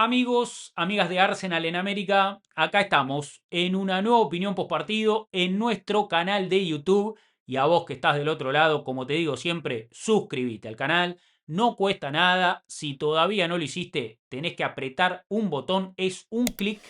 Amigos, amigas de Arsenal en América, acá estamos en una nueva opinión postpartido en nuestro canal de YouTube. Y a vos que estás del otro lado, como te digo siempre, suscríbete al canal. No cuesta nada. Si todavía no lo hiciste, tenés que apretar un botón, es un clic.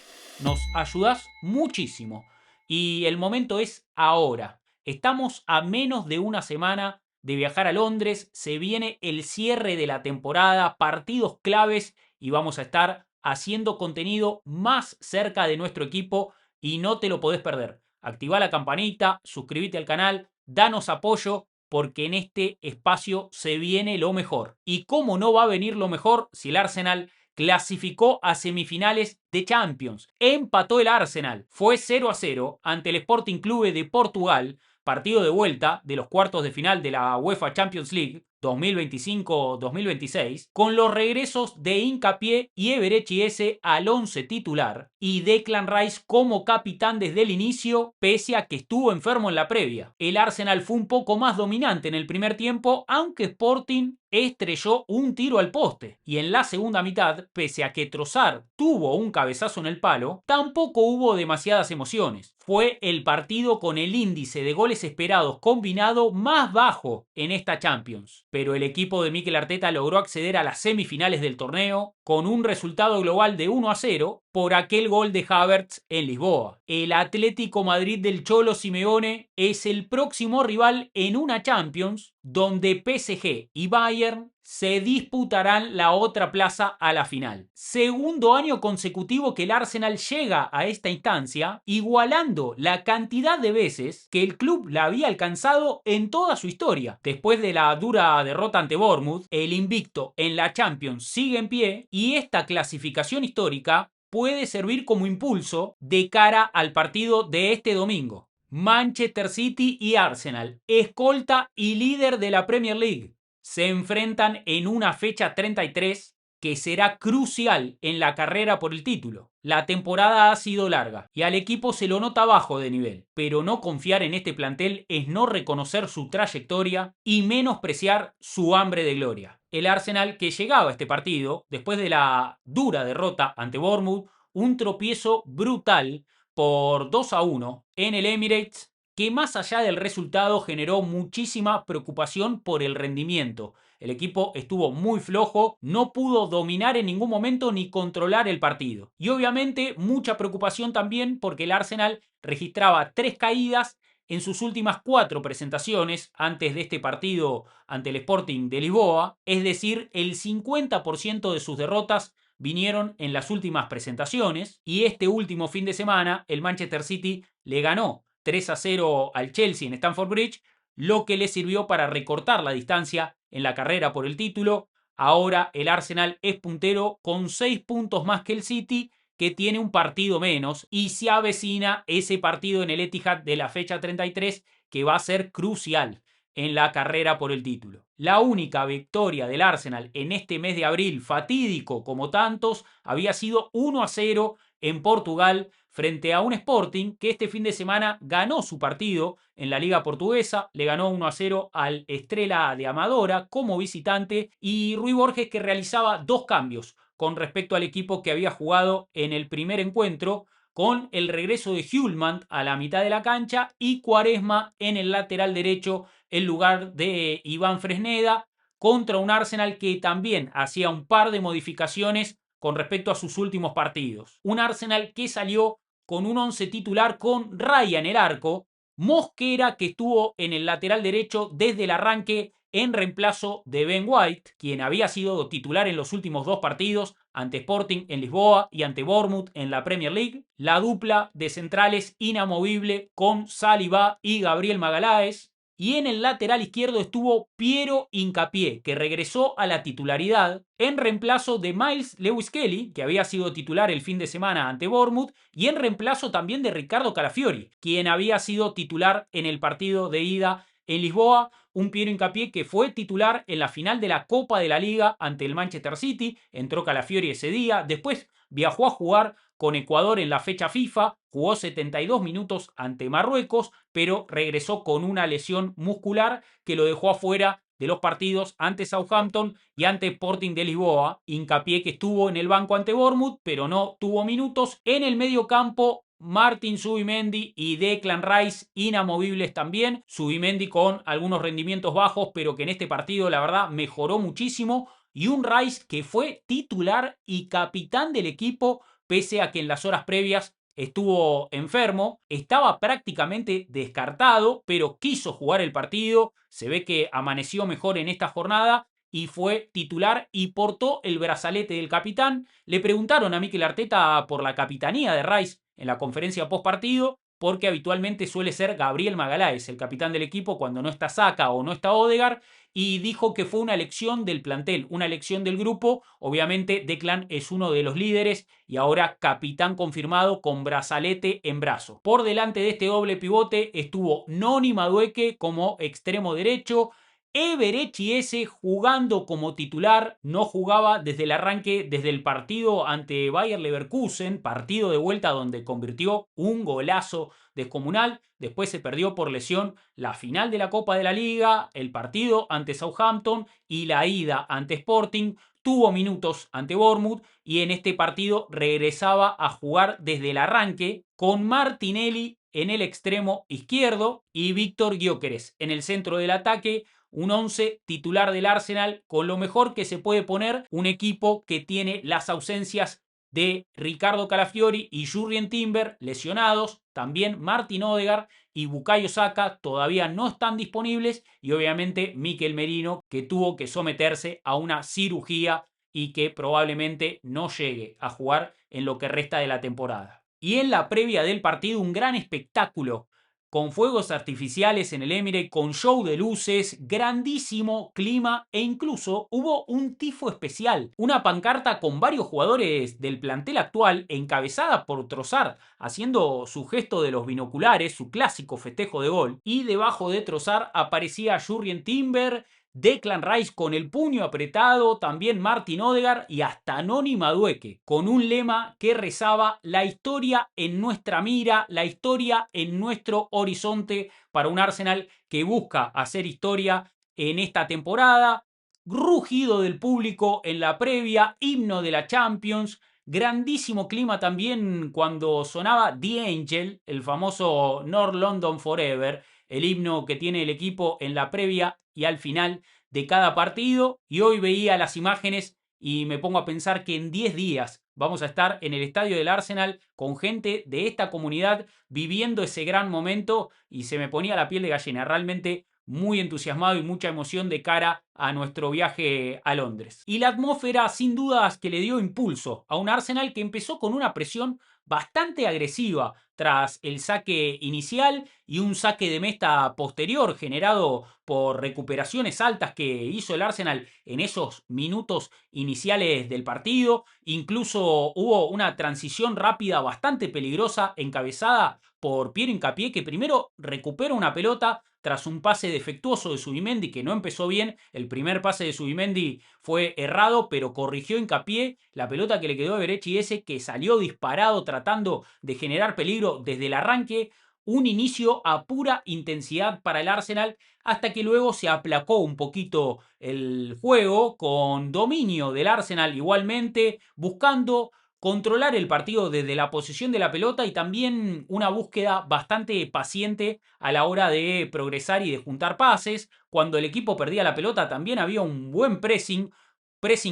Nos ayudás muchísimo. Y el momento es ahora. Estamos a menos de una semana de viajar a Londres. Se viene el cierre de la temporada, partidos claves y vamos a estar haciendo contenido más cerca de nuestro equipo y no te lo podés perder. Activa la campanita, suscríbete al canal, danos apoyo porque en este espacio se viene lo mejor. ¿Y cómo no va a venir lo mejor si el Arsenal clasificó a semifinales de Champions? Empató el Arsenal, fue 0-0 ante el Sporting Clube de Portugal, partido de vuelta de los cuartos de final de la UEFA Champions League 2025-2026, con los regresos de Hincapié y Eberechi Eze al 11 titular y Declan Rice como capitán desde el inicio, pese a que estuvo enfermo en la previa. El Arsenal fue un poco más dominante en el primer tiempo, aunque Sporting estrelló un tiro al poste. Y en la segunda mitad, pese a que Trossard tuvo un cabezazo en el palo, tampoco hubo demasiadas emociones. Fue el partido con el índice de goles esperados combinado más bajo en esta Champions. Pero el equipo de Mikel Arteta logró acceder a las semifinales del torneo con un resultado global de 1-0 por aquel gol de Havertz en Lisboa. El Atlético Madrid del Cholo Simeone es el próximo rival en una Champions donde PSG y Bayern se disputarán la otra plaza a la final. Segundo año consecutivo que el Arsenal llega a esta instancia, igualando la cantidad de veces que el club la había alcanzado en toda su historia. Después de la dura derrota ante Bournemouth, el invicto en la Champions sigue en pie y esta clasificación histórica puede servir como impulso de cara al partido de este domingo. Manchester City y Arsenal, escolta y líder de la Premier League, se enfrentan en una fecha 33 que será crucial en la carrera por el título. La temporada ha sido larga y al equipo se lo nota bajo de nivel, pero no confiar en este plantel es no reconocer su trayectoria y menospreciar su hambre de gloria. El Arsenal, que llegaba a este partido después de la dura derrota ante Bournemouth, un tropiezo brutal por 2-1 en el Emirates, que más allá del resultado generó muchísima preocupación por el rendimiento. El equipo estuvo muy flojo, no pudo dominar en ningún momento ni controlar el partido. Y obviamente mucha preocupación también porque el Arsenal registraba 3 caídas en sus últimas 4 presentaciones antes de este partido ante el Sporting de Lisboa, es decir, el 50% de sus derrotas vinieron en las últimas presentaciones y este último fin de semana el Manchester City le ganó 3-0 al Chelsea en Stamford Bridge, lo que le sirvió para recortar la distancia en la carrera por el título. Ahora el Arsenal es puntero con 6 puntos más que el City, que tiene un partido menos, y se avecina ese partido en el Etihad de la fecha 33 que va a ser crucial en la carrera por el título. La única victoria del Arsenal en este mes de abril, fatídico como tantos, había sido 1-0 en Portugal frente a un Sporting que este fin de semana ganó su partido en la Liga Portuguesa, le ganó 1-0 al Estrela de Amadora como visitante, y Rui Borges, que realizaba 2 cambios con respecto al equipo que había jugado en el primer encuentro, con el regreso de Hjulmand a la mitad de la cancha y Quaresma en el lateral derecho en lugar de Iván Fresneda, contra un Arsenal que también hacía un par de modificaciones con respecto a sus últimos partidos. Un Arsenal que salió con un 11 titular con Raya en el arco, Mosquera, que estuvo en el lateral derecho desde el arranque en reemplazo de Ben White, quien había sido titular en los últimos 2 partidos ante Sporting en Lisboa y ante Bournemouth en la Premier League. La dupla de centrales inamovible con Saliba y Gabriel Magalhães. Y en el lateral izquierdo estuvo Piero Hincapié, que regresó a la titularidad en reemplazo de Miles Lewis Kelly, que había sido titular el fin de semana ante Bournemouth, y en reemplazo también de Ricardo Calafiori, quien había sido titular en el partido de ida en Lisboa. Un Piero Hincapié que fue titular en la final de la Copa de la Liga ante el Manchester City, entró Calafiori ese día, después viajó a jugar con Ecuador en la fecha FIFA, jugó 72 minutos ante Marruecos, pero regresó con una lesión muscular que lo dejó afuera de los partidos ante Southampton y ante Sporting de Lisboa. Hincapié que estuvo en el banco ante Bournemouth, pero no tuvo minutos. En el medio campo, Martin Zubimendi y Declan Rice inamovibles también. Zubimendi con algunos rendimientos bajos, pero que en este partido la verdad mejoró muchísimo. Y un Rice que fue titular y capitán del equipo, pese a que en las horas previas estuvo enfermo, estaba prácticamente descartado, pero quiso jugar el partido. Se ve que amaneció mejor en esta jornada y fue titular y portó el brazalete del capitán. Le preguntaron a Mikel Arteta por la capitanía de Rice en la conferencia post partido, porque habitualmente suele ser Gabriel Magalhães el capitán del equipo cuando no está Saka o no está Odegaard, y dijo que fue una elección del plantel, una elección del grupo. Obviamente Declan es uno de los líderes y ahora capitán confirmado con brazalete en brazo. Por delante de este doble pivote estuvo Noni Madueke como extremo derecho, Eberechi jugando como titular, no jugaba desde el arranque, desde el partido ante Bayer Leverkusen, partido de vuelta donde convirtió un golazo descomunal. Después se perdió por lesión la final de la Copa de la Liga, el partido ante Southampton y la ida ante Sporting. Tuvo minutos ante Bournemouth y en este partido regresaba a jugar desde el arranque con Martinelli en el extremo izquierdo y Víctor Gyökeres en el centro del ataque. Un 11 titular del Arsenal con lo mejor que se puede poner un equipo que tiene las ausencias de Ricardo Calafiori y Jurrien Timber lesionados, también Martin Odegaard y Bukayo Saka todavía no están disponibles, y obviamente Mikel Merino, que tuvo que someterse a una cirugía y que probablemente no llegue a jugar en lo que resta de la temporada. Y en la previa del partido, un gran espectáculo con fuegos artificiales en el Emirates, con show de luces, grandísimo clima e incluso hubo un tifo especial, una pancarta con varios jugadores del plantel actual encabezada por Trossard haciendo su gesto de los binoculares, su clásico festejo de gol, y debajo de Trossard aparecía Jurrien Timber, Declan Rice con el puño apretado, también Martin Odegaard y hasta Noni Madueke, con un lema que rezaba: la historia en nuestra mira, la historia en nuestro horizonte, para un Arsenal que busca hacer historia en esta temporada. Rugido del público en la previa, himno de la Champions, grandísimo clima también cuando sonaba The Angel, el famoso North London Forever, el himno que tiene el equipo en la previa y al final de cada partido. Y hoy veía las imágenes y me pongo a pensar que en 10 días vamos a estar en el estadio del Arsenal con gente de esta comunidad viviendo ese gran momento, y se me ponía la piel de gallina. Realmente muy entusiasmado y mucha emoción de cara a nuestro viaje a Londres. Y la atmósfera sin dudas que le dio impulso a un Arsenal que empezó con una presión bastante agresiva tras el saque inicial y un saque de meta posterior generado por recuperaciones altas que hizo el Arsenal en esos minutos iniciales del partido. Incluso hubo una transición rápida bastante peligrosa encabezada por Pierre Hincapié, que primero recupera una pelota tras un pase defectuoso de Zubimendi que no empezó bien. El primer pase de Zubimendi fue errado, pero corrigió Hincapié la pelota que le quedó a Eberechi, que salió disparado tratando de generar peligro desde el arranque. Un inicio a pura intensidad para el Arsenal, hasta que luego se aplacó un poquito el juego, con dominio del Arsenal igualmente, buscando controlar el partido desde la posesión de la pelota y también una búsqueda bastante paciente a la hora de progresar y de juntar pases. Cuando el equipo perdía la pelota también había un buen pressing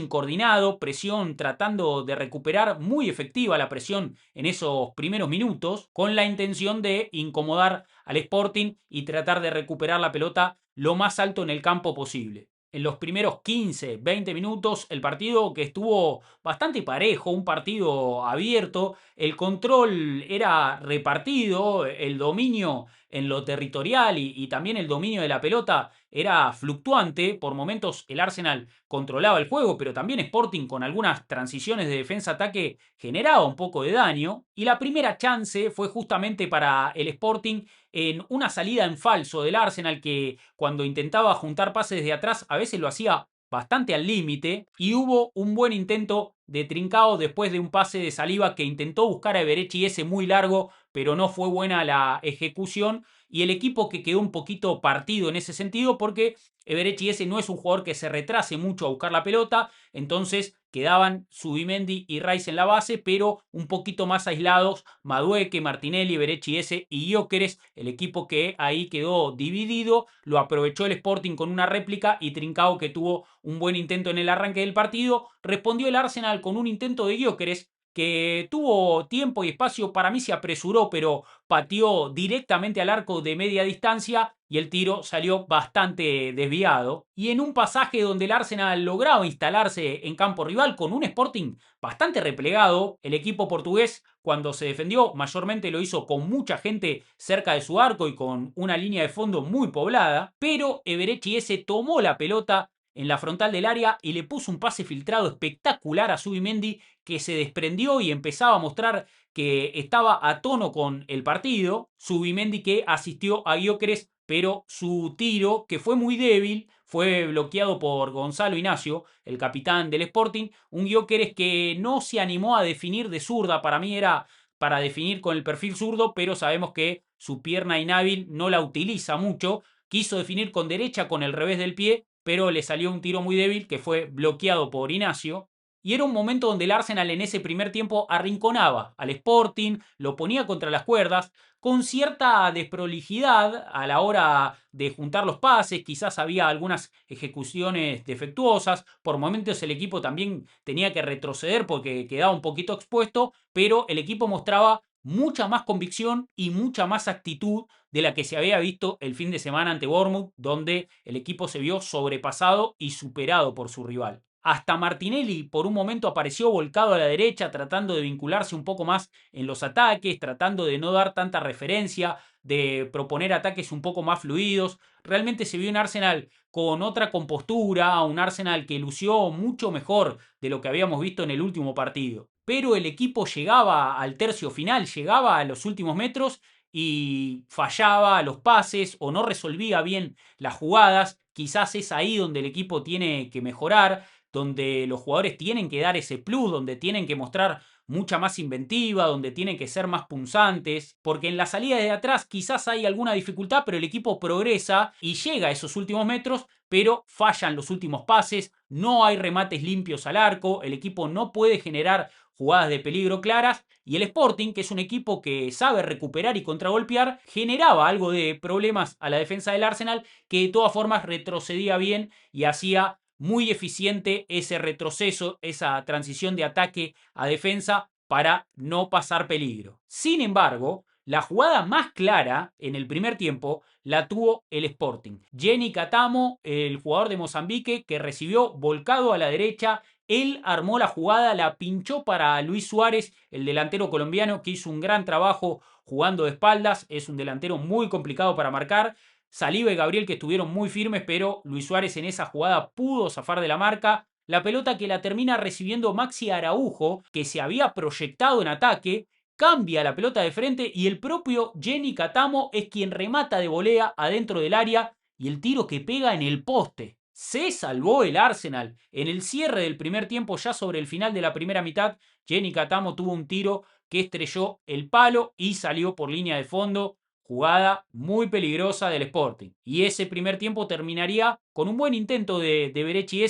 coordinado, presión tratando de recuperar, muy efectiva la presión en esos primeros minutos, con la intención de incomodar al Sporting y tratar de recuperar la pelota lo más alto en el campo posible. En los primeros 15, 20 minutos, el partido que estuvo bastante parejo, un partido abierto, el control era repartido, el dominio en lo territorial y también el dominio de la pelota era fluctuante. Por momentos el Arsenal controlaba el juego, pero también Sporting con algunas transiciones de defensa-ataque generaba un poco de daño. Y la primera chance fue justamente para el Sporting en una salida en falso del Arsenal, que cuando intentaba juntar pases de atrás a veces lo hacía bastante al límite, y hubo un buen intento de Trincao después de un pase de Saliba que intentó buscar a Eberechi muy largo, pero no fue buena la ejecución y el equipo que quedó un poquito partido en ese sentido porque Eberechi no es un jugador que se retrase mucho a buscar la pelota, entonces quedaban Zubimendi y Rice en la base, pero un poquito más aislados Madueque, Martinelli, Eberechi y Gyökeres, el equipo que ahí quedó dividido, lo aprovechó el Sporting con una réplica y Trincao, que tuvo un buen intento en el arranque del partido, respondió el Arsenal con un intento de Gyökeres que tuvo tiempo y espacio, para mí se apresuró, pero pateó directamente al arco de media distancia y el tiro salió bastante desviado. Y en un pasaje donde el Arsenal lograba instalarse en campo rival con un Sporting bastante replegado, el equipo portugués cuando se defendió mayormente lo hizo con mucha gente cerca de su arco y con una línea de fondo muy poblada, pero Eberechi tomó la pelota en la frontal del área y le puso un pase filtrado espectacular a Zubimendi que se desprendió y empezaba a mostrar que estaba a tono con el partido. Zubimendi que asistió a Gyökeres, pero su tiro, que fue muy débil, fue bloqueado por Gonzalo Ignacio, el capitán del Sporting. Un Gyökeres que no se animó a definir de zurda, para mí era para definir con el perfil zurdo, pero sabemos que su pierna inhábil no la utiliza mucho. Quiso definir con derecha con el revés del pie, pero le salió un tiro muy débil que fue bloqueado por Ignacio. Y era un momento donde el Arsenal en ese primer tiempo arrinconaba al Sporting, lo ponía contra las cuerdas, con cierta desprolijidad a la hora de juntar los pases, quizás había algunas ejecuciones defectuosas, por momentos el equipo también tenía que retroceder porque quedaba un poquito expuesto, pero el equipo mostraba mucha más convicción y mucha más actitud de la que se había visto el fin de semana ante Bournemouth, donde el equipo se vio sobrepasado y superado por su rival. Hasta Martinelli por un momento apareció volcado a la derecha, tratando de vincularse un poco más en los ataques, tratando de no dar tanta referencia, de proponer ataques un poco más fluidos. Realmente se vio un Arsenal con otra compostura, un Arsenal que lució mucho mejor de lo que habíamos visto en el último partido. Pero el equipo llegaba al tercio final, llegaba a los últimos metros y fallaba los pases o no resolvía bien las jugadas. Quizás es ahí donde el equipo tiene que mejorar, donde los jugadores tienen que dar ese plus, donde tienen que mostrar mucha más inventiva, donde tienen que ser más punzantes, porque en la salida de atrás quizás hay alguna dificultad, pero el equipo progresa y llega a esos últimos metros, pero fallan los últimos pases, no hay remates limpios al arco, el equipo no puede generar jugadas de peligro claras y el Sporting, que es un equipo que sabe recuperar y contragolpear, generaba algo de problemas a la defensa del Arsenal, que de todas formas retrocedía bien y hacía muy eficiente ese retroceso, esa transición de ataque a defensa para no pasar peligro. Sin embargo, la jugada más clara en el primer tiempo la tuvo el Sporting. Jenny Catamo, el jugador de Mozambique, que recibió volcado a la derecha, él armó la jugada, la pinchó para Luis Suárez, el delantero colombiano que hizo un gran trabajo jugando de espaldas, es un delantero muy complicado para marcar. Saliba y Gabriel que estuvieron muy firmes, pero Luis Suárez en esa jugada pudo zafar de la marca. La pelota que la termina recibiendo Maxi Araujo, que se había proyectado en ataque, cambia la pelota de frente y el propio Jenny Catamo es quien remata de volea adentro del área y el tiro que pega en el poste. Se salvó el Arsenal. En el cierre del primer tiempo, ya sobre el final de la primera mitad, Jenny Catamo tuvo un tiro que estrelló el palo y salió por línea de fondo. Jugada muy peligrosa del Sporting. Y ese primer tiempo terminaría con un buen intento de Berechi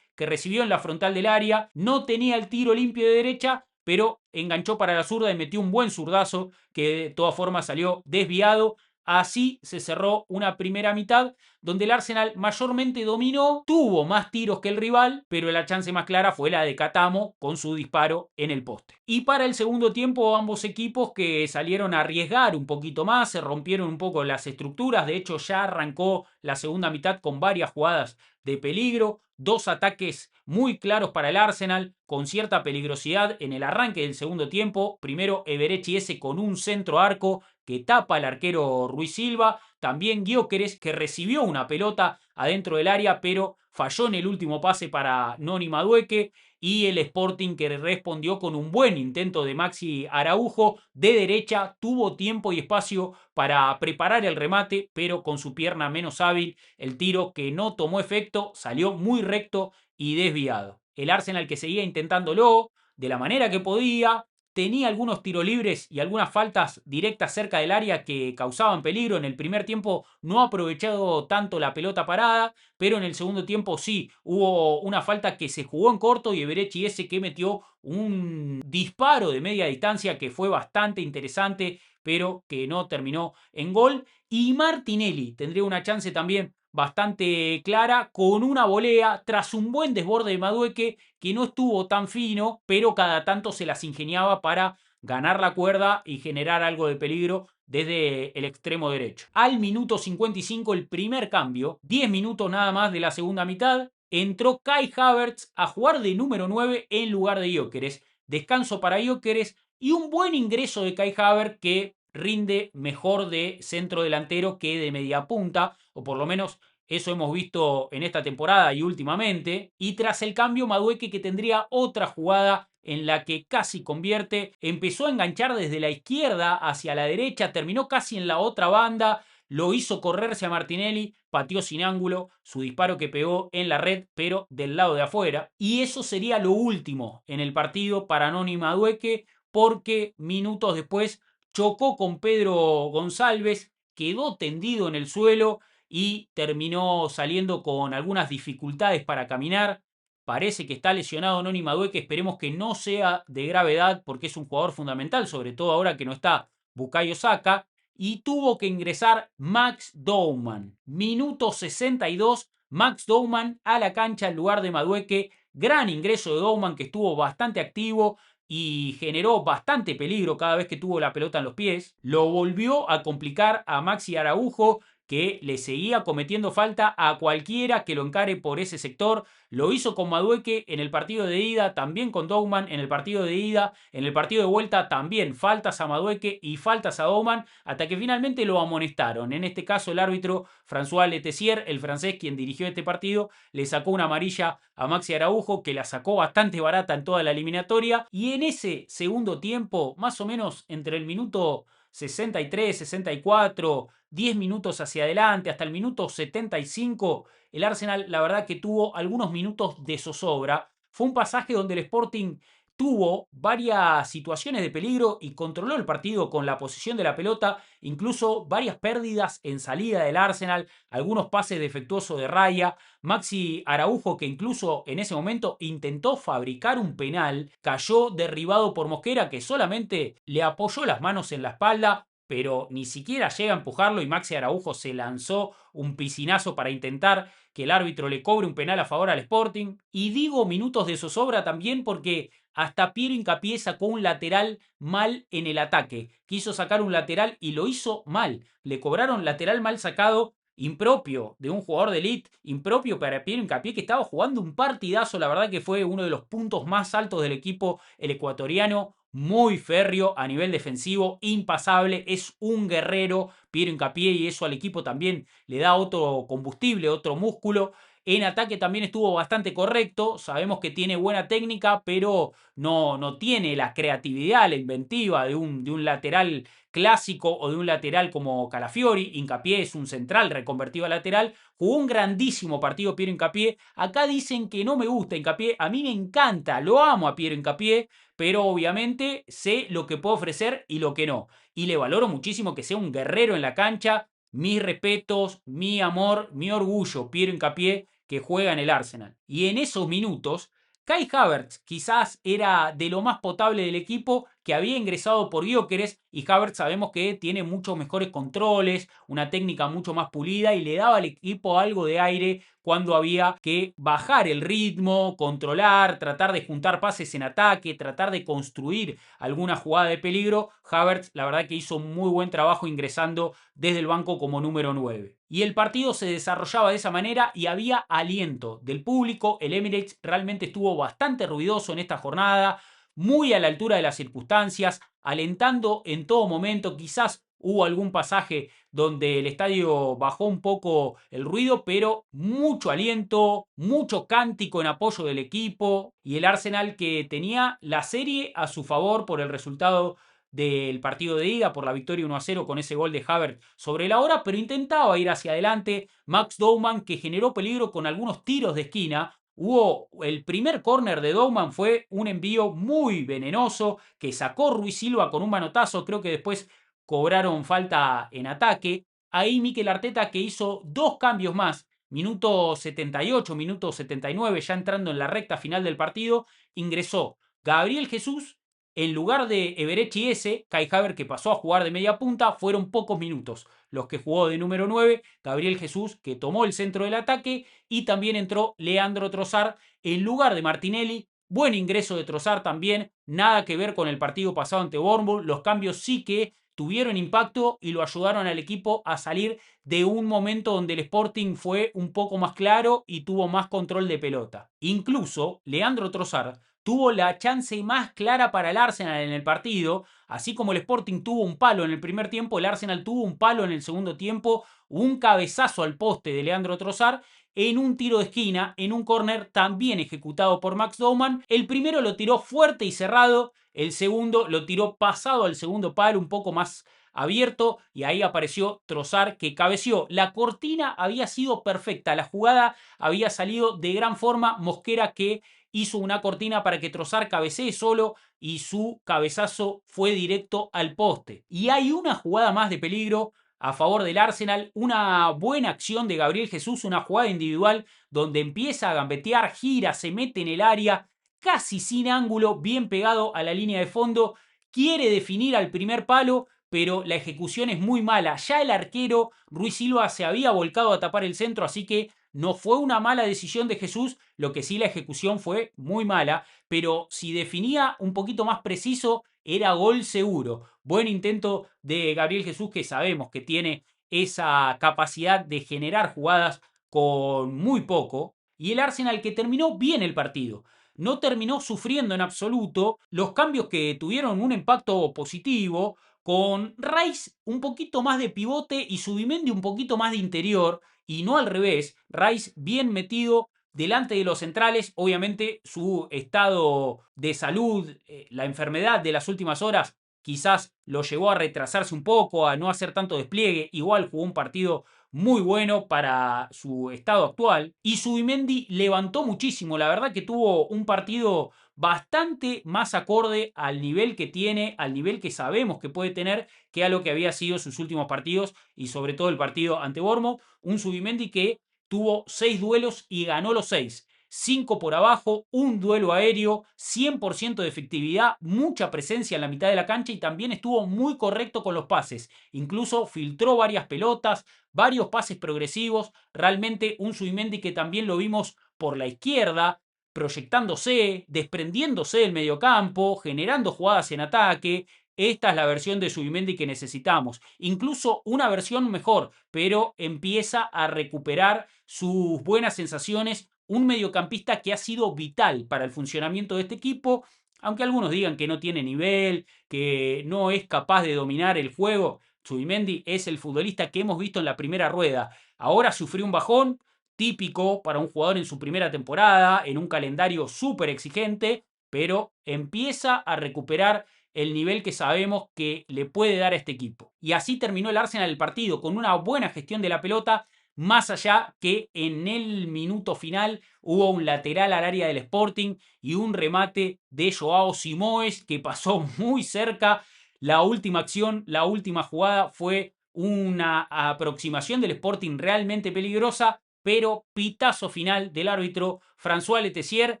que recibió en la frontal del área. No tenía el tiro limpio de derecha, pero enganchó para la zurda y metió un buen zurdazo que de todas formas salió desviado. Así se cerró una primera mitad donde el Arsenal mayormente dominó, tuvo más tiros que el rival, pero la chance más clara fue la de Catamo con su disparo en el poste. Y para el segundo tiempo ambos equipos que salieron a arriesgar un poquito más, se rompieron un poco las estructuras, de hecho ya arrancó la segunda mitad con varias jugadas de peligro, dos ataques muy claros para el Arsenal, con cierta peligrosidad en el arranque del segundo tiempo. Primero Eberechi con un centro arco que tapa al arquero Ruiz Silva. También Gyökeres, que recibió una pelota adentro del área, pero falló en el último pase para Noni Madueque. Y el Sporting que respondió con un buen intento de Maxi Araujo de derecha, tuvo tiempo y espacio para preparar el remate, pero con su pierna menos hábil, el tiro que no tomó efecto salió muy recto y desviado. El Arsenal que seguía intentándolo de la manera que podía, tenía algunos tiros libres y algunas faltas directas cerca del área que causaban peligro. En el primer tiempo no ha aprovechado tanto la pelota parada, pero en el segundo tiempo sí, hubo una falta que se jugó en corto y Everechi ese que metió un disparo de media distancia que fue bastante interesante, pero que no terminó en gol. Y Martinelli tendría una chance también bastante clara con una volea tras un buen desborde de Madueque que no estuvo tan fino, pero cada tanto se las ingeniaba para ganar la cuerda y generar algo de peligro desde el extremo derecho. Al minuto 55 el primer cambio, 10 minutos nada más de la segunda mitad, entró Kai Havertz a jugar de número 9 en lugar de Gyökeres. Descanso para Gyökeres y un buen ingreso de Kai Havertz que rinde mejor de centro delantero que de media punta, o por lo menos eso hemos visto en esta temporada y últimamente. Y tras el cambio, Madueque, que tendría otra jugada en la que casi convierte, empezó a enganchar desde la izquierda hacia la derecha, terminó casi en la otra banda, lo hizo correrse a Martinelli, pateó sin ángulo, su disparo que pegó en la red, pero del lado de afuera. Y eso sería lo último en el partido para Noni Madueque, porque minutos después chocó con Pedro González, quedó tendido en el suelo y terminó saliendo con algunas dificultades para caminar. Parece que está lesionado Noni Madueque, esperemos que no sea de gravedad porque es un jugador fundamental, sobre todo ahora que no está Bukayo Saka. Y tuvo que ingresar Max Douman. Minuto 62, Max Douman a la cancha en lugar de Madueque. Gran ingreso de Douman que estuvo bastante activo y generó bastante peligro cada vez que tuvo la pelota en los pies. Lo volvió a complicar a Maxi Araujo, que le seguía cometiendo falta a cualquiera que lo encare por ese sector. Lo hizo con Madueque en el partido de ida, también con Douman en el partido de ida, en el partido de vuelta también faltas a Madueque y faltas a Douman, hasta que finalmente lo amonestaron. En este caso el árbitro François Letessier, el francés quien dirigió este partido, le sacó una amarilla a Maxi Araujo, que la sacó bastante barata en toda la eliminatoria. Y en ese segundo tiempo, más o menos entre el minuto 63, 64, 10 minutos hacia adelante, hasta el minuto 75, el Arsenal la verdad que tuvo algunos minutos de zozobra. Fue un pasaje donde el Sporting tuvo varias situaciones de peligro y controló el partido con la posesión de la pelota, incluso varias pérdidas en salida del Arsenal, algunos pases defectuosos de Raya. Maxi Araujo, que incluso en ese momento intentó fabricar un penal, cayó derribado por Mosquera, que solamente le apoyó las manos en la espalda, pero ni siquiera llega a empujarlo, y Maxi Araujo se lanzó un piscinazo para intentar que el árbitro le cobre un penal a favor al Sporting. Y digo minutos de zozobra también porque hasta Piero Hincapié sacó un lateral mal en el ataque. Quiso sacar un lateral y lo hizo mal. Le cobraron lateral mal sacado, impropio de un jugador de elite, impropio para Piero Hincapié, que estaba jugando un partidazo. La verdad que fue uno de los puntos más altos del equipo, el ecuatoriano. Muy férreo a nivel defensivo, impasable, es un guerrero Piero Hincapié, y eso al equipo también le da otro combustible, otro músculo. En ataque también estuvo bastante correcto, sabemos que tiene buena técnica, pero no tiene la creatividad, la inventiva de un lateral clásico o de un lateral como Calafiori. Hincapié es un central reconvertido a lateral. Jugó un grandísimo partido Piero Hincapié. Acá dicen que no me gusta Hincapié, a mí me encanta, lo amo a Piero Hincapié, pero obviamente sé lo que puede ofrecer y lo que no. Y le valoro muchísimo que sea un guerrero en la cancha. Mis respetos, mi amor, mi orgullo, Piero Hincapié, que juega en el Arsenal. Y en esos minutos, Kai Havertz quizás era de lo más potable del equipo, que había ingresado por Gyökeres, y Havertz sabemos que tiene muchos mejores controles, una técnica mucho más pulida y le daba al equipo algo de aire cuando había que bajar el ritmo, controlar, tratar de juntar pases en ataque, tratar de construir alguna jugada de peligro. Havertz la verdad que hizo un muy buen trabajo ingresando desde el banco como número 9. Y el partido se desarrollaba de esa manera y había aliento del público. El Emirates realmente estuvo bastante ruidoso en esta jornada, muy a la altura de las circunstancias, alentando en todo momento. Quizás hubo algún pasaje donde el estadio bajó un poco el ruido, pero mucho aliento, mucho cántico en apoyo del equipo, y el Arsenal que tenía la serie a su favor por el resultado del partido de ida, por la victoria 1-0 con ese gol de Havertz sobre la hora, pero intentaba ir hacia adelante. Max Douman, que generó peligro con algunos tiros de esquina, Hubo el primer córner de Dougman, fue un envío muy venenoso que sacó Ruiz Silva con un manotazo, creo que después cobraron falta en ataque. Ahí Mikel Arteta, que hizo dos cambios más, minuto 78, minuto 79, ya entrando en la recta final del partido, ingresó Gabriel Jesús en lugar de Eberechi S. Kai Havertz, que pasó a jugar de media punta. Fueron pocos minutos los que jugó de número 9, Gabriel Jesús, que tomó el centro del ataque, y también entró Leandro Trossard en lugar de Martinelli. Buen ingreso de Trossard también, nada que ver con el partido pasado ante Bournemouth. Los cambios sí que tuvieron impacto y lo ayudaron al equipo a salir de un momento donde el Sporting fue un poco más claro y tuvo más control de pelota. Incluso Leandro Trossard tuvo la chance más clara para el Arsenal en el partido. Así como el Sporting tuvo un palo en el primer tiempo, el Arsenal tuvo un palo en el segundo tiempo, un cabezazo al poste de Leandro Trossard en un tiro de esquina, en un córner también ejecutado por Max Doman. El primero lo tiró fuerte y cerrado, el segundo lo tiró pasado al segundo palo, un poco más abierto, y ahí apareció Trossard, que cabeció. La cortina había sido perfecta, la jugada había salido de gran forma. Mosquera, que hizo una cortina para que Trossard cabecee solo, y su cabezazo fue directo al poste. Y hay una jugada más de peligro a favor del Arsenal, una buena acción de Gabriel Jesús, una jugada individual donde empieza a gambetear, gira, se mete en el área, casi sin ángulo, bien pegado a la línea de fondo, quiere definir al primer palo, pero la ejecución es muy mala. Ya el arquero Ruiz Silva se había volcado a tapar el centro, así que no fue una mala decisión de Jesús, lo que sí la ejecución fue muy mala, pero si definía un poquito más preciso, era gol seguro. Buen intento de Gabriel Jesús, que sabemos que tiene esa capacidad de generar jugadas con muy poco. Y el Arsenal, que terminó bien el partido. No terminó sufriendo en absoluto. Los cambios que tuvieron un impacto positivo, con Rice un poquito más de pivote y Zubimendi un poquito más de interior, y no al revés. Rice bien metido delante de los centrales. Obviamente su estado de salud, la enfermedad de las últimas horas, quizás lo llevó a retrasarse un poco, a no hacer tanto despliegue. Igual jugó un partido muy bueno para su estado actual. Y Zubimendi levantó muchísimo. La verdad que tuvo un partido bastante más acorde al nivel que tiene, al nivel que sabemos que puede tener, que a lo que había sido sus últimos partidos, y sobre todo el partido ante Bournemouth. Un Zubimendi que tuvo 6 duelos y ganó los 6. 5 por abajo, un duelo aéreo, 100% de efectividad, mucha presencia en la mitad de la cancha, y también estuvo muy correcto con los pases. Incluso filtró varias pelotas, varios pases progresivos. Realmente un Zubimendi que también lo vimos por la izquierda, proyectándose, desprendiéndose del mediocampo, generando jugadas en ataque. Esta es la versión de Zubimendi que necesitamos. Incluso una versión mejor, pero empieza a recuperar sus buenas sensaciones. Un mediocampista que ha sido vital para el funcionamiento de este equipo, aunque algunos digan que no tiene nivel, que no es capaz de dominar el juego. Zubimendi es el futbolista que hemos visto en la primera rueda. Ahora sufrió un bajón típico para un jugador en su primera temporada, en un calendario súper exigente, pero empieza a recuperar el nivel que sabemos que le puede dar a este equipo. Y así terminó el Arsenal el partido, con una buena gestión de la pelota, más allá que en el minuto final hubo un lateral al área del Sporting y un remate de Joao Simoes que pasó muy cerca. La última acción, la última jugada fue una aproximación del Sporting realmente peligrosa, pero pitazo final del árbitro François Letessier,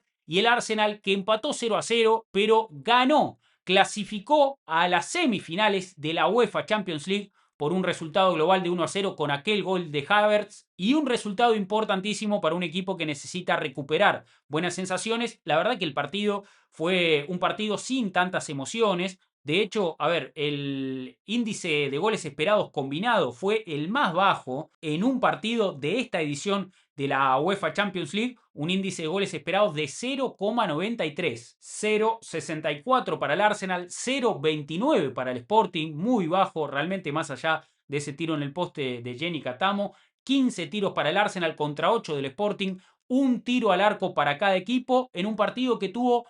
y el Arsenal, que empató 0-0, pero ganó, clasificó a las semifinales de la UEFA Champions League por un resultado global de 1-0 con aquel gol de Havertz, y un resultado importantísimo para un equipo que necesita recuperar buenas sensaciones. La verdad que el partido fue un partido sin tantas emociones. De hecho, a ver, el índice de goles esperados combinado fue el más bajo en un partido de esta edición de la UEFA Champions League, un índice de goles esperados de 0,93, 0,64 para el Arsenal, 0,29 para el Sporting, muy bajo realmente, más allá de ese tiro en el poste de Jenny Catamo. 15 tiros para el Arsenal contra 8 del Sporting, un tiro al arco para cada equipo en un partido que tuvo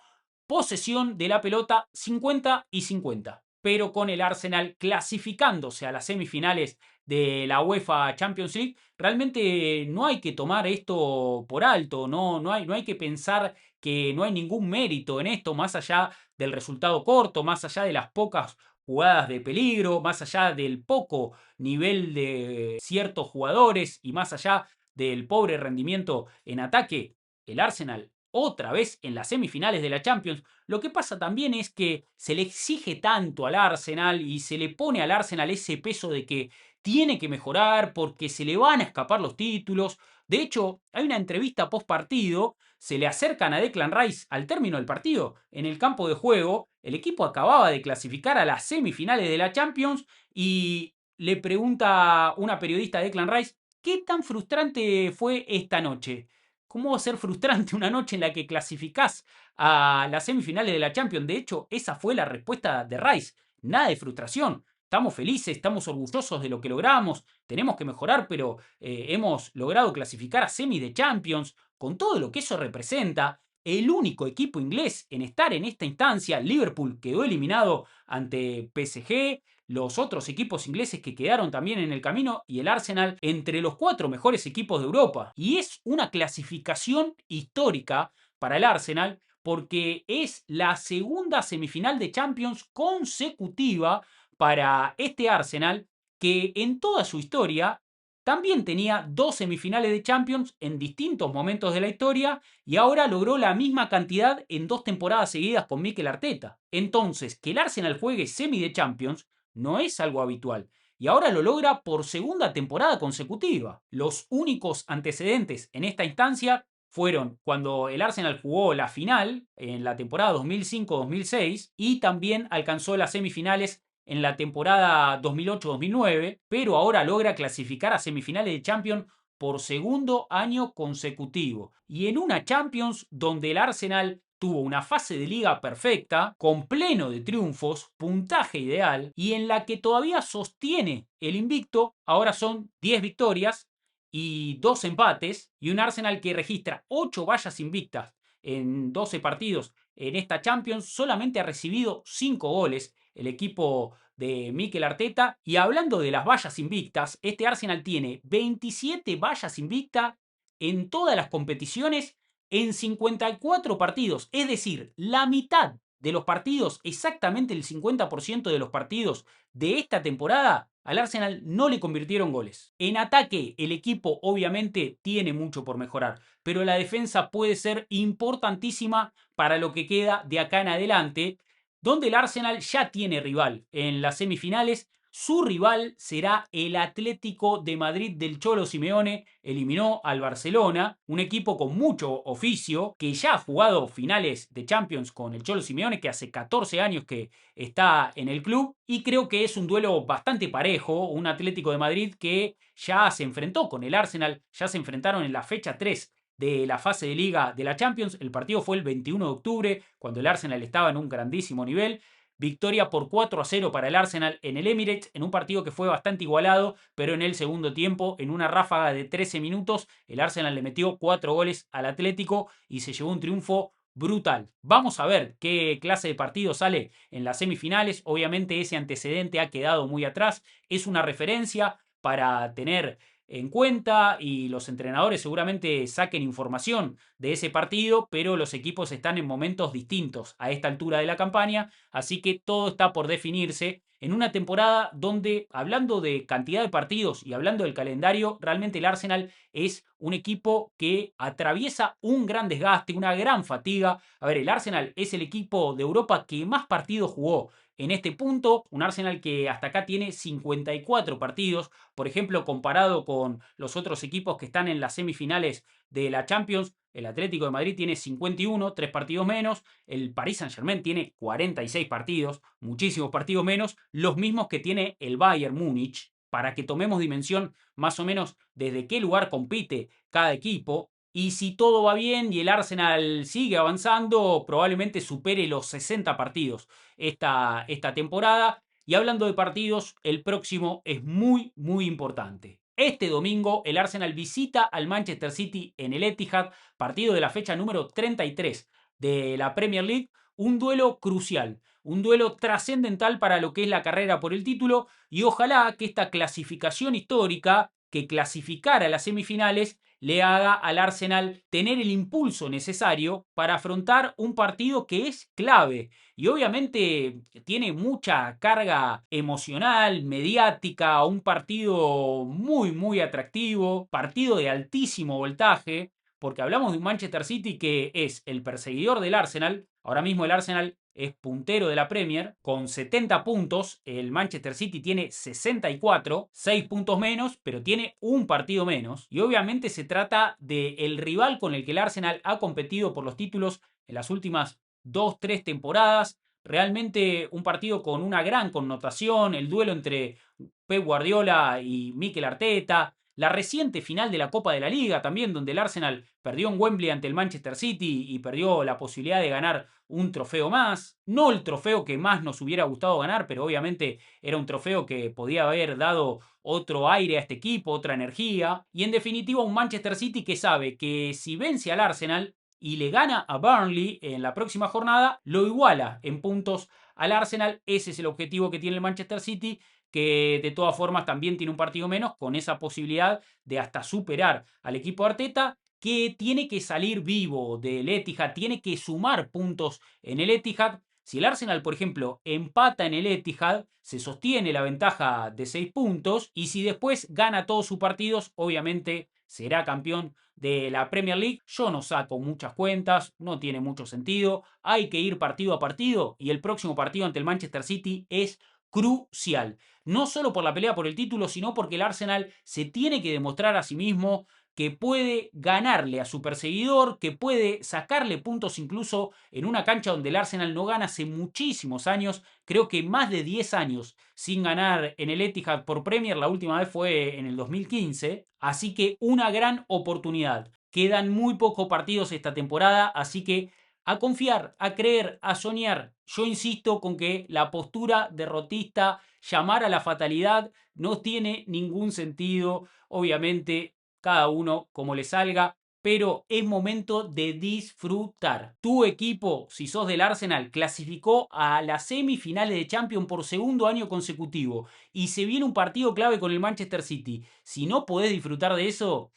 posesión de la pelota 50 y 50. pero con el Arsenal clasificándose a las semifinales de la UEFA Champions League, realmente no hay que tomar esto por alto, no hay que pensar que no hay ningún mérito en esto, más allá del resultado corto, más allá de las pocas jugadas de peligro, más allá del poco nivel de ciertos jugadores y más allá del pobre rendimiento en ataque. El Arsenal otra vez en las semifinales de la Champions. Lo que pasa también es que se le exige tanto al Arsenal y se le pone al Arsenal ese peso de que tiene que mejorar porque se le van a escapar los títulos. De hecho, hay una entrevista post partido, se le acercan a Declan Rice al término del partido. En el campo de juego, el equipo acababa de clasificar a las semifinales de la Champions y le pregunta una periodista a Declan Rice, ¿qué tan frustrante fue esta noche? ¿Cómo va a ser frustrante una noche en la que clasificás a las semifinales de la Champions? De hecho, esa fue la respuesta de Rice. Nada de frustración. Estamos felices, estamos orgullosos de lo que logramos, tenemos que mejorar, pero hemos logrado clasificar a semis de Champions, con todo lo que eso representa. El único equipo inglés en estar en esta instancia, Liverpool, quedó eliminado ante PSG, los otros equipos ingleses que quedaron también en el camino y el Arsenal entre los 4 mejores equipos de Europa. Y es una clasificación histórica para el Arsenal porque es la segunda semifinal de Champions consecutiva para este Arsenal que en toda su historia también tenía 2 semifinales de Champions en distintos momentos de la historia y ahora logró la misma cantidad en 2 temporadas seguidas con Mikel Arteta. Entonces, que el Arsenal juegue semi de Champions no es algo habitual y ahora lo logra por segunda temporada consecutiva. Los únicos antecedentes en esta instancia fueron cuando el Arsenal jugó la final en la temporada 2005-2006 y también alcanzó las semifinales en la temporada 2008-2009, pero ahora logra clasificar a semifinales de Champions por segundo año consecutivo. Y en una Champions donde el Arsenal tuvo una fase de liga perfecta, con pleno de triunfos, puntaje ideal, y en la que todavía sostiene el invicto, ahora son 10 victorias y 2 empates, y un Arsenal que registra 8 vallas invictas en 12 partidos en esta Champions, solamente ha recibido 5 goles el equipo de Mikel Arteta. Y hablando de las vallas invictas, este Arsenal tiene 27 vallas invictas en todas las competiciones en 54 partidos. Es decir, la mitad de los partidos, exactamente el 50% de los partidos de esta temporada, al Arsenal no le convirtieron goles. En ataque, el equipo obviamente tiene mucho por mejorar, pero la defensa puede ser importantísima para lo que queda de acá en adelante, donde el Arsenal ya tiene rival en las semifinales. Su rival será el Atlético de Madrid del Cholo Simeone. Eliminó al Barcelona, un equipo con mucho oficio, que ya ha jugado finales de Champions con el Cholo Simeone, que hace 14 años que está en el club. Y creo que es un duelo bastante parejo, un Atlético de Madrid que ya se enfrentó con el Arsenal, ya se enfrentaron en la fecha 3 de la fase de liga de la Champions. El partido fue el 21 de octubre, cuando el Arsenal estaba en un grandísimo nivel. Victoria por 4-0 para el Arsenal en el Emirates, en un partido que fue bastante igualado, pero en el segundo tiempo, en una ráfaga de 13 minutos, el Arsenal le metió 4 goles al Atlético y se llevó un triunfo brutal. Vamos a ver qué clase de partido sale en las semifinales. Obviamente ese antecedente ha quedado muy atrás. Es una referencia para tener en cuenta y los entrenadores seguramente saquen información de ese partido, pero los equipos están en momentos distintos a esta altura de la campaña, así que todo está por definirse en una temporada donde, hablando de cantidad de partidos y hablando del calendario, realmente el Arsenal es un equipo que atraviesa un gran desgaste, una gran fatiga. A ver, el Arsenal es el equipo de Europa que más partidos jugó en este punto, un Arsenal que hasta acá tiene 54 partidos, por ejemplo, comparado con los otros equipos que están en las semifinales de la Champions. El Atlético de Madrid tiene 51, 3 partidos menos. El Paris Saint-Germain tiene 46 partidos, muchísimos partidos menos, los mismos que tiene el Bayern Múnich, para que tomemos dimensión más o menos desde qué lugar compite cada equipo. Y si todo va bien y el Arsenal sigue avanzando, probablemente supere los 60 partidos esta temporada. Y hablando de partidos, el próximo es muy, muy importante. Este domingo el Arsenal visita al Manchester City en el Etihad, partido de la fecha número 33 de la Premier League, un duelo crucial. un duelo trascendental para lo que es la carrera por el título y ojalá que esta clasificación histórica que clasificara a las semifinales le haga al Arsenal tener el impulso necesario para afrontar un partido que es clave y obviamente tiene mucha carga emocional, mediática, un partido muy atractivo, partido de altísimo voltaje, porque hablamos de un Manchester City que es el perseguidor del Arsenal. Ahora mismo el Arsenal es puntero de la Premier con 70 puntos. El Manchester City tiene 64, 6 puntos menos, pero tiene un partido menos. Y obviamente se trata del rival con el que el Arsenal ha competido por los títulos en las últimas 2-3 temporadas. Realmente un partido con una gran connotación, el duelo entre Pep Guardiola y Mikel Arteta, la reciente final de la Copa de la Liga también, donde el Arsenal perdió en Wembley ante el Manchester City y perdió la posibilidad de ganar un trofeo más. No el trofeo que más nos hubiera gustado ganar, pero obviamente era un trofeo que podía haber dado otro aire a este equipo, otra energía. Y en definitiva un Manchester City que sabe que si vence al Arsenal y le gana a Burnley en la próxima jornada, lo iguala en puntos al Arsenal. Ese es el objetivo que tiene el Manchester City, que de todas formas también tiene un partido menos, con esa posibilidad de hasta superar al equipo de Arteta, que tiene que salir vivo del Etihad, tiene que sumar puntos en el Etihad. Si el Arsenal, por ejemplo, empata en el Etihad, se sostiene la ventaja de 6 puntos y si después gana todos sus partidos, obviamente será campeón de la Premier League. Yo no saco muchas cuentas, no tiene mucho sentido, hay que ir partido a partido y el próximo partido ante el Manchester City es crucial. No solo por la pelea por el título, sino porque el Arsenal se tiene que demostrar a sí mismo que puede ganarle a su perseguidor, que puede sacarle puntos incluso en una cancha donde el Arsenal no gana hace muchísimos años, creo que más de 10 años sin ganar en el Etihad por Premier, la última vez fue en el 2015, así que una gran oportunidad. Quedan muy pocos partidos esta temporada, así que a confiar, a creer, a soñar. Yo insisto con que la postura derrotista, llamar a la fatalidad, no tiene ningún sentido. Obviamente, cada uno como le salga, pero es momento de disfrutar. Tu equipo, si sos del Arsenal, clasificó a las semifinales de Champions por segundo año consecutivo y se viene un partido clave con el Manchester City. Si no podés disfrutar de eso,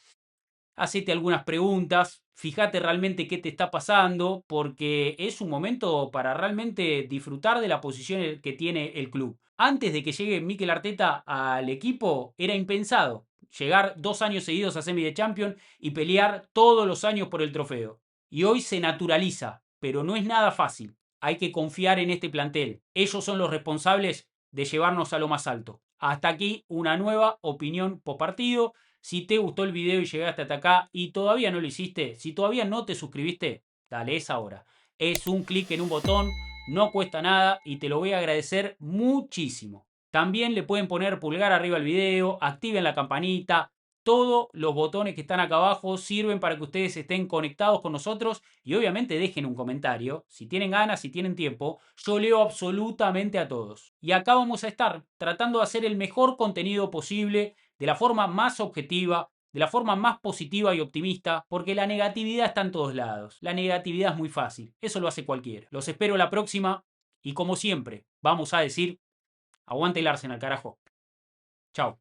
hacete algunas preguntas, fíjate realmente qué te está pasando, porque es un momento para realmente disfrutar de la posición que tiene el club. Antes de que llegue Mikel Arteta al equipo, era impensado llegar 2 años seguidos a semi de Champions y pelear todos los años por el trofeo. Y hoy se naturaliza, pero no es nada fácil. Hay que confiar en este plantel. Ellos son los responsables de llevarnos a lo más alto. Hasta aquí una nueva opinión post partido. Si te gustó el video y llegaste hasta acá y todavía no lo hiciste, si todavía no te suscribiste, dale, es ahora. Es un clic en un botón, no cuesta nada y te lo voy a agradecer muchísimo. También le pueden poner pulgar arriba al video, activen la campanita. Todos los botones que están acá abajo sirven para que ustedes estén conectados con nosotros y obviamente dejen un comentario. Si tienen ganas, si tienen tiempo, yo leo absolutamente a todos. Y acá vamos a estar tratando de hacer el mejor contenido posible de la forma más objetiva, de la forma más positiva y optimista, porque la negatividad está en todos lados. La negatividad es muy fácil, eso lo hace cualquiera. Los espero la próxima y como siempre, vamos a decir, aguante el Arsenal, carajo. Chao.